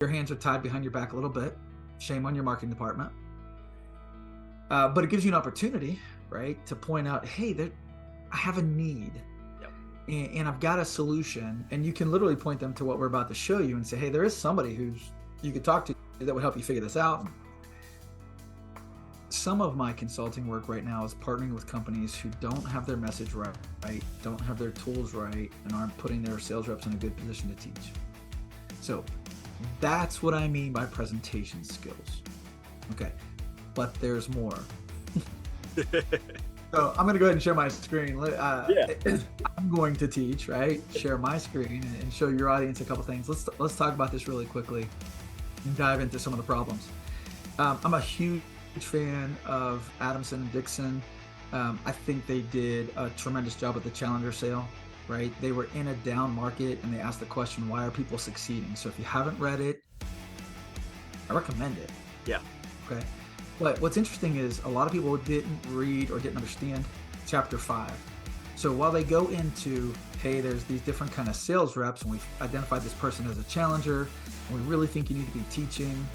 your hands are tied behind your back a little bit. Shame on your marketing department. But it gives you an opportunity, right, to point out, hey, I have a need. Yep. And I've got a solution. And you can literally point them to what we're about to show you and say, hey, there is somebody who's you could talk to that would help you figure this out. Some of my consulting work right now is partnering with companies who don't have their message right, don't have their tools right, and aren't putting their sales reps in a good position to teach. So that's what I mean by presentation skills. Okay, but there's more. So I'm going to go ahead and share my screen. I'm going to teach, right? Share my screen and show your audience a couple things. Let's talk about this really quickly and dive into some of the problems. I'm a huge fan of Adamson and Dixon. I think they did a tremendous job with the Challenger sale, right? They were in a down market and they asked the question, why are people succeeding? So if you haven't read it, I recommend it. Yeah. Okay. But what's interesting is a lot of people didn't read or didn't understand chapter 5. So while they go into, hey, there's these different kind of sales reps, and we've identified this person as a challenger, and we really think you need to be teaching,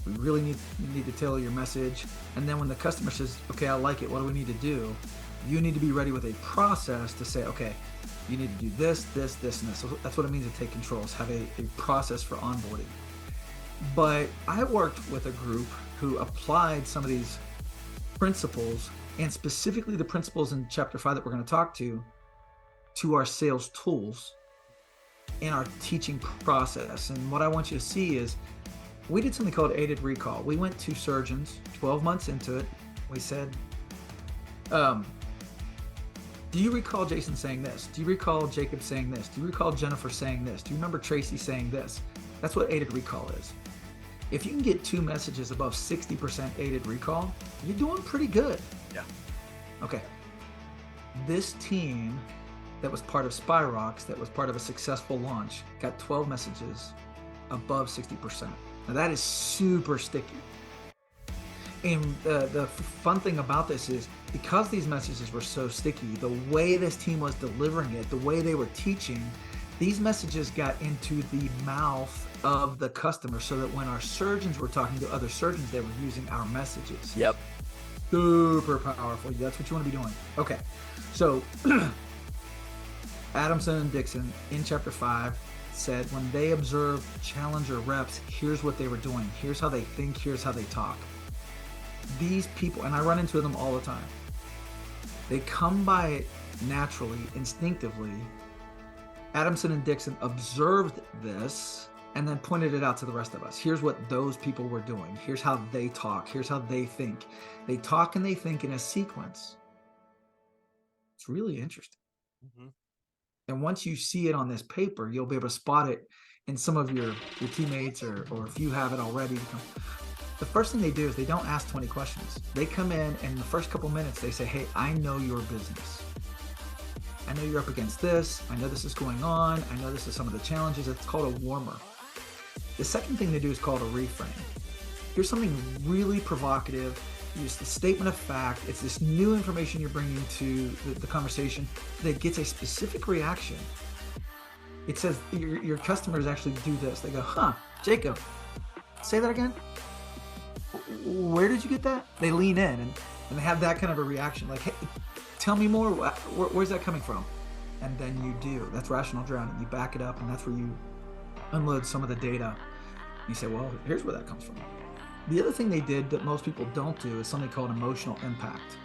we really need to tailor your message. And then when the customer says, okay, I like it, what do we need to do? You need to be ready with a process to say, okay, you need to do this, this, this, and this. So that's what it means to take control, is have a process for onboarding. But I worked with a group who applied some of these principles, and specifically the principles in chapter 5 that we're going to talk to our sales tools in our teaching process. And what I want you to see is we did something called aided recall. We went to surgeons 12 months into it. We said, do you recall Jason saying this? Do you recall Jacob saying this? Do you recall Jennifer saying this? Do you remember Tracy saying this? That's what aided recall is. If you can get 2 messages above 60% aided recall, you're doing pretty good. Yeah. Okay. This team that was part of Spyrox, that was part of a successful launch, got 12 messages above 60%. Now that is super sticky. And the fun thing about this is, because these messages were so sticky, the way this team was delivering it, the way they were teaching, these messages got into the mouth of the customer, so that when our surgeons were talking to other surgeons, they were using our messages. Yep. Super powerful. That's what you want to be doing. Okay. So Adamson and Dixon in chapter 5 said when they observed challenger reps, here's what they were doing. Here's how they think. Here's how they talk. These people, and I run into them all the time, they come by it naturally, instinctively. Adamson and Dixon observed this and then pointed it out to the rest of us. Here's what those people were doing. Here's how they talk. Here's how they think. They talk and they think in a sequence. It's really interesting. Mm-hmm. And once you see it on this paper, you'll be able to spot it in some of your teammates, or if you have it already. The first thing they do is they don't ask 20 questions. They come in and in the first couple minutes, they say, hey, I know your business. I know you're up against this. I know this is going on. I know this is some of the challenges. It's called a warmer. The second thing they do is called a reframe. Here's something really provocative. Use the statement of fact. It's this new information you're bringing to the conversation that gets a specific reaction. It says your customers actually do this. They go, huh, Jacob, say that again? Where did you get that? They lean in and they have that kind of a reaction, like, hey, tell me more. Where's that coming from? And then you do. That's rational drowning. You back it up, and that's where you unload some of the data. You say, well, here's where that comes from. The other thing they did that most people don't do is something called emotional impact.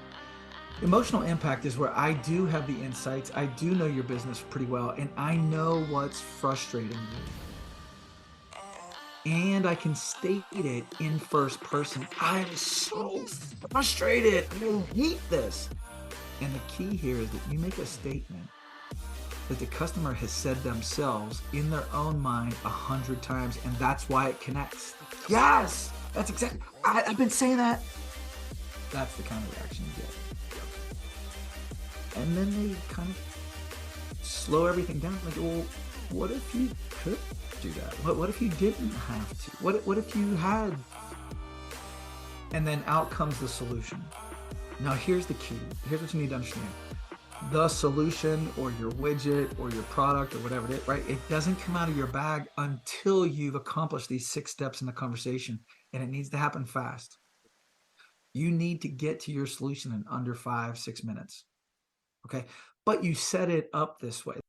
Emotional impact is where I do have the insights. I do know your business pretty well, and I know what's frustrating you. And I can state it in first person. I'm so frustrated. I hate this. And the key here is that you make a statement that the customer has said themselves in their own mind 100 times, and that's why it connects. Yes, that's exactly. I've been saying that. That's the kind of reaction you get. And then they kind of slow everything down. Like, well, what if you could do that? What if you didn't have to? What if you had? And then out comes the solution. Now here's the key. Here's what you need to understand. the solution or your widget or your product or whatever it is, right? It doesn't come out of your bag until you've accomplished these 6 steps in the conversation, and it needs to happen fast. You need to get to your solution in under 5-6 minutes. Okay. But you set it up this way.